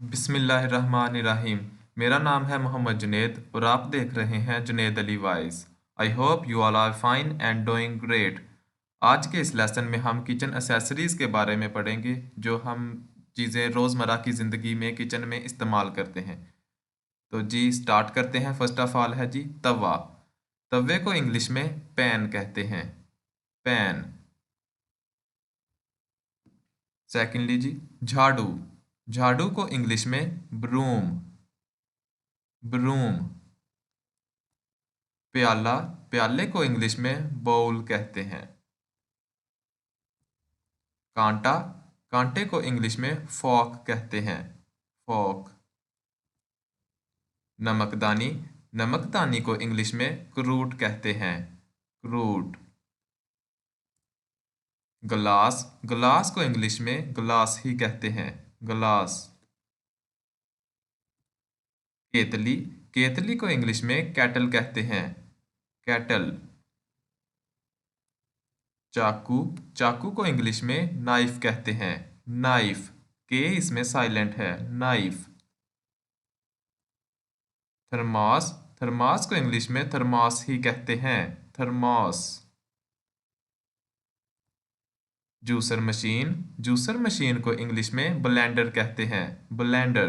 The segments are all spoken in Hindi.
बिस्मिल्लाहिर्रहमानिर्रहीम। मेरा नाम है मोहम्मद जुनेद और आप देख रहे हैं Juned Ali voice. I hope you all are fine and doing great. आज के इस लेसन में हम किचन एसेसरीज़ के बारे में पढ़ेंगे जो हम चीज़ें रोज़मर्रा की ज़िंदगी में किचन में इस्तेमाल करते हैं। तो जी स्टार्ट करते हैं। फर्स्ट ऑफ ऑल है जी तवा। तवे को इंग्लिश में पैन कहते हैं, पैन। सेकेंडली जी झाड़ू। झाड़ू को इंग्लिश में ब्रूम, ब्रूम। प्याला, प्याले को इंग्लिश में बाउल कहते हैं। कांटा, कांटे को इंग्लिश में फॉक कहते हैं, फॉक। नमकदानी, नमकदानी को इंग्लिश में क्रूट कहते हैं, क्रूट। गिलास, गिलास को इंग्लिश में ग्लास ही कहते हैं, ग्लास। केतली, केतली को इंग्लिश में कैटल कहते हैं, कैटल। चाकू, चाकू को इंग्लिश में नाइफ कहते हैं, नाइफ। के इसमें साइलेंट है, नाइफ। थर्मास, थर्मास को इंग्लिश में थर्मास ही कहते हैं, thermos. Juicer machine, juicer machine को इंग्लिश में ब्लेंडर कहते हैं, ब्लेंडर।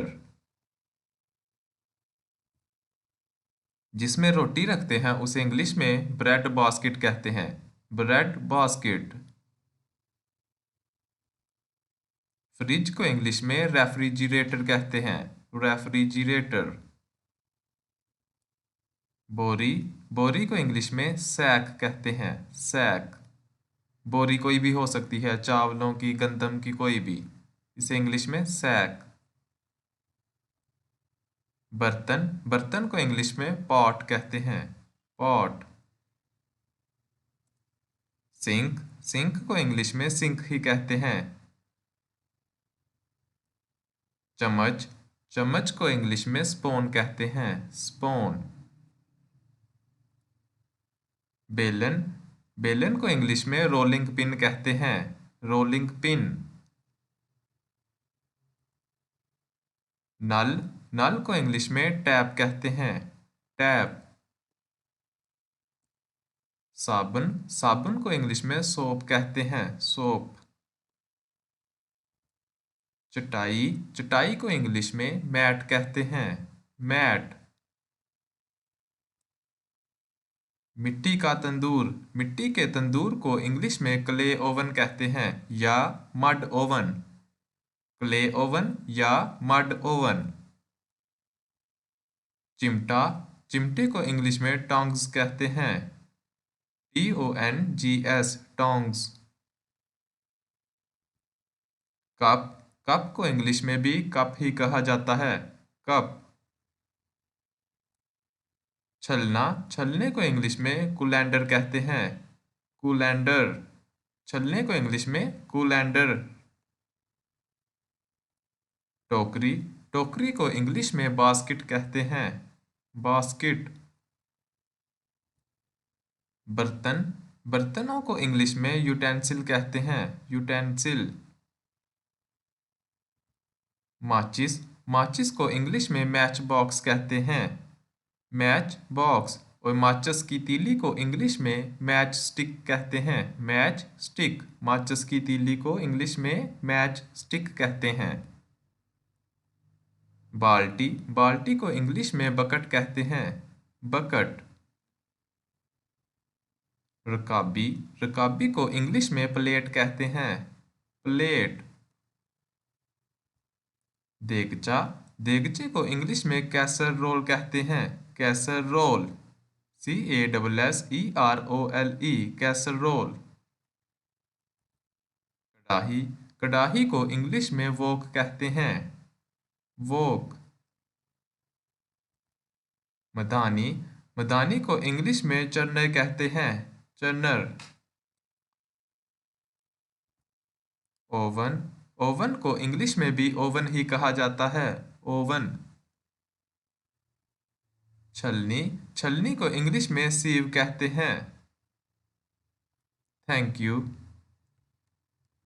जिसमें रोटी रखते हैं उसे इंग्लिश में ब्रेड बास्केट कहते हैं, ब्रेड बास्केट। फ्रिज को इंग्लिश में रेफ्रिजरेटर कहते हैं, रेफ्रिजरेटर। बोरी, बोरी को इंग्लिश में सैक कहते हैं, सैक। बोरी कोई भी हो सकती है, चावलों की, गंदम की, कोई भी। इसे इंग्लिश में सैक। बर्तन, बर्तन को इंग्लिश में पॉट कहते हैं, पॉट। सिंक, सिंक को इंग्लिश में सिंक ही कहते हैं। चम्मच, चम्मच को इंग्लिश में स्पून कहते हैं, स्पून। बेलन, बेलन को इंग्लिश में रोलिंग पिन कहते हैं, रोलिंग पिन। नल, नल को इंग्लिश में टैप कहते हैं, टैप। साबुन, साबुन को इंग्लिश में सोप कहते हैं, सोप। चटाई, चटाई को इंग्लिश में मैट कहते हैं, मैट। मिट्टी का तंदूर, मिट्टी के तंदूर को इंग्लिश में क्ले ओवन कहते हैं या मड ओवन, क्ले ओवन या मड ओवन। चिमटा, चिमटे को इंग्लिश में टोंग्स कहते हैं, TONGS, टोंग्स। कप, कप को इंग्लिश में भी कप ही कहा जाता है, कप। छलना, छलने को इंग्लिश में कुलैंडर कहते हैं, कुलैंडर। छलने को इंग्लिश में कुलैंडर। टोकरी, टोकरी को इंग्लिश में बास्केट कहते हैं, बास्केट। बर्तन, बर्तनों को इंग्लिश में यूटेंसिल कहते हैं, यूटेंसिल। माचिस, माचिस को इंग्लिश में मैच बॉक्स कहते हैं, मैच बॉक्स। और माचिस की तीली को इंग्लिश में मैच स्टिक कहते हैं, मैच स्टिक। माचिस की तीली को इंग्लिश में मैच स्टिक कहते हैं। बाल्टी, बाल्टी को इंग्लिश में बकेट कहते हैं, बकेट। रकाबी, रकाबी को इंग्लिश में प्लेट कहते हैं, प्लेट। देगचा, देगचे को इंग्लिश में कैसर रोल कहते हैं, कैसर रोल, CASSEROLE, कैसर रोल। कढ़ाही, कढ़ाही को इंग्लिश में वोक कहते हैं, वोक। मदानी, मदानी को इंग्लिश में चर्नर कहते हैं, चर्नर। ओवन, ओवन को इंग्लिश में भी ओवन ही कहा जाता है, ओवन। छलनी, छलनी को इंग्लिश में सीव कहते हैं। Thank you.